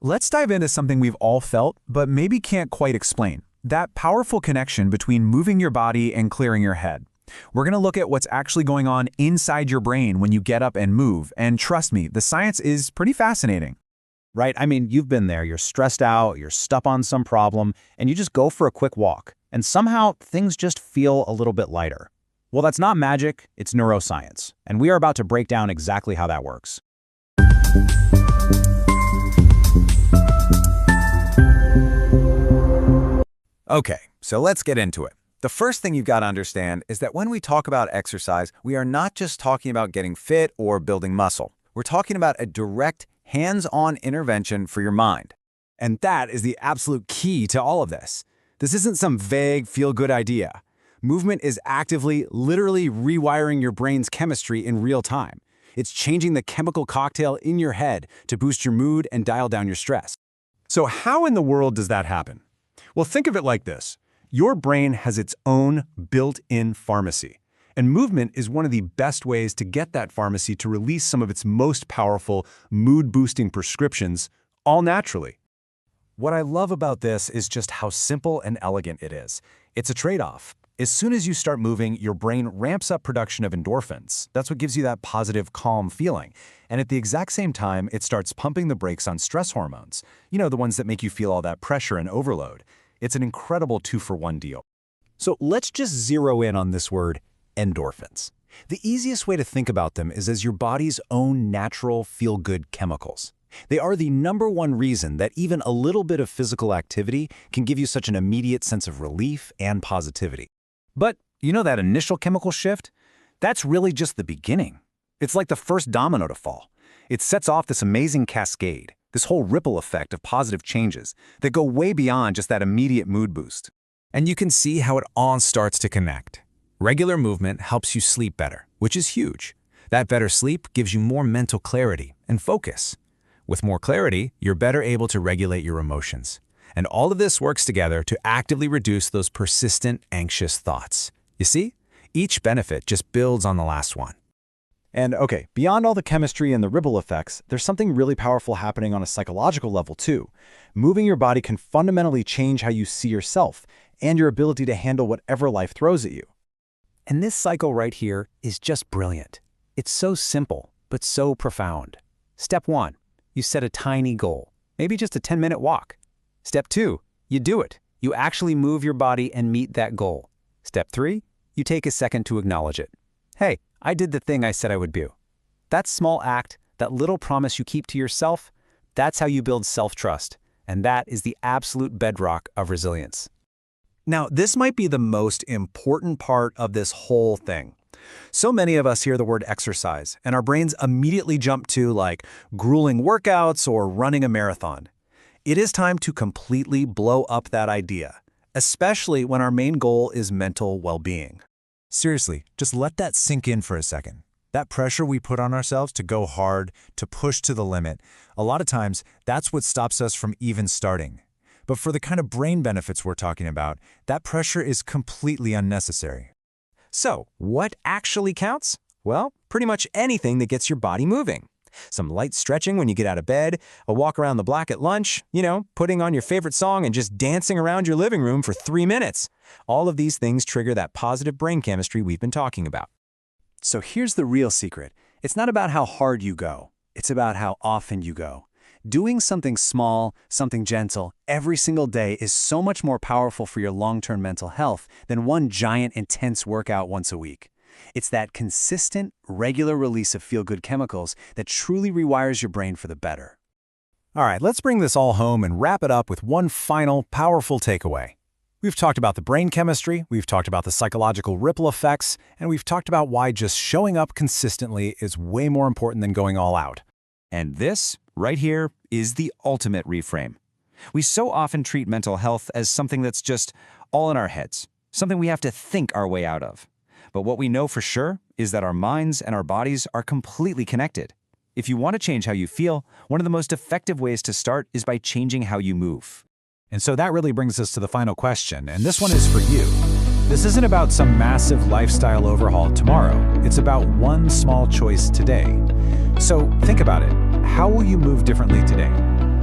Let's dive into something we've all felt, but maybe can't quite explain. That powerful connection between moving your body and clearing your head. We're going to look at what's actually going on inside your brain when you get up and move, and trust me, the science is pretty fascinating. Right? I mean, you've been there. You're stressed out, you're stuck on some problem, and you just go for a quick walk. And somehow, things just feel a little bit lighter. Well, that's not magic, it's neuroscience. And we are about to break down exactly how that works. Okay, so let's get into it. The first thing you've got to understand is that when we talk about exercise, we are not just talking about getting fit or building muscle. We're talking about a direct, hands-on intervention for your mind. And that is the absolute key to all of this. This isn't some vague, feel-good idea. Movement is actively, literally rewiring your brain's chemistry in real time. It's changing the chemical cocktail in your head to boost your mood and dial down your stress. So how in the world does that happen? Well, think of it like this. Your brain has its own built-in pharmacy, and movement is one of the best ways to get that pharmacy to release some of its most powerful mood-boosting prescriptions, all naturally. What I love about this is just how simple and elegant it is. It's a trade-off. As soon as you start moving, your brain ramps up production of endorphins. That's what gives you that positive, calm feeling. And at the exact same time, it starts pumping the brakes on stress hormones. You know, the ones that make you feel all that pressure and overload. It's an incredible two-for-one deal. So let's just zero in on this word, endorphins. The easiest way to think about them is as your body's own natural feel-good chemicals. They are the #1 reason that even a little bit of physical activity can give you such an immediate sense of relief and positivity. But you know that initial chemical shift? That's really just the beginning. It's like the first domino to fall. It sets off this amazing cascade, this whole ripple effect of positive changes that go way beyond just that immediate mood boost. And you can see how it all starts to connect. Regular movement helps you sleep better, which is huge. That better sleep gives you more mental clarity and focus. With more clarity, you're better able to regulate your emotions. And all of this works together to actively reduce those persistent, anxious thoughts. You see, each benefit just builds on the last one. And okay, beyond all the chemistry and the ripple effects, there's something really powerful happening on a psychological level too. Moving your body can fundamentally change how you see yourself and your ability to handle whatever life throws at you. And this cycle right here is just brilliant. It's so simple, but so profound. Step 1, you set a tiny goal, maybe just a 10-minute walk. Step 2, you do it. You actually move your body and meet that goal. Step 3, you take a second to acknowledge it. Hey, I did the thing I said I would do. That small act, that little promise you keep to yourself, that's how you build self-trust. And that is the absolute bedrock of resilience. Now, this might be the most important part of this whole thing. So many of us hear the word exercise, and our brains immediately jump to like grueling workouts or running a marathon. It is time to completely blow up that idea, especially when our main goal is mental well-being. Seriously, just let that sink in for a second. That pressure we put on ourselves to go hard, to push to the limit, a lot of times that's what stops us from even starting. But for the kind of brain benefits we're talking about, that pressure is completely unnecessary. So, what actually counts? Well, pretty much anything that gets your body moving. Some light stretching when you get out of bed, a walk around the block at lunch, putting on your favorite song and just dancing around your living room for 3 minutes. All of these things trigger that positive brain chemistry we've been talking about. So here's the real secret. It's not about how hard you go. It's about how often you go. Doing something small, something gentle, every single day is so much more powerful for your long-term mental health than one giant, intense workout once a week. It's that consistent, regular release of feel-good chemicals that truly rewires your brain for the better. All right, let's bring this all home and wrap it up with one final, powerful takeaway. We've talked about the brain chemistry, we've talked about the psychological ripple effects, and we've talked about why just showing up consistently is way more important than going all out. And this, right here, is the ultimate reframe. We so often treat mental health as something that's just all in our heads, something we have to think our way out of. But what we know for sure is that our minds and our bodies are completely connected. If you want to change how you feel, one of the most effective ways to start is by changing how you move. And so that really brings us to the final question, and this one is for you. This isn't about some massive lifestyle overhaul tomorrow. It's about one small choice today. So think about it. How will you move differently today?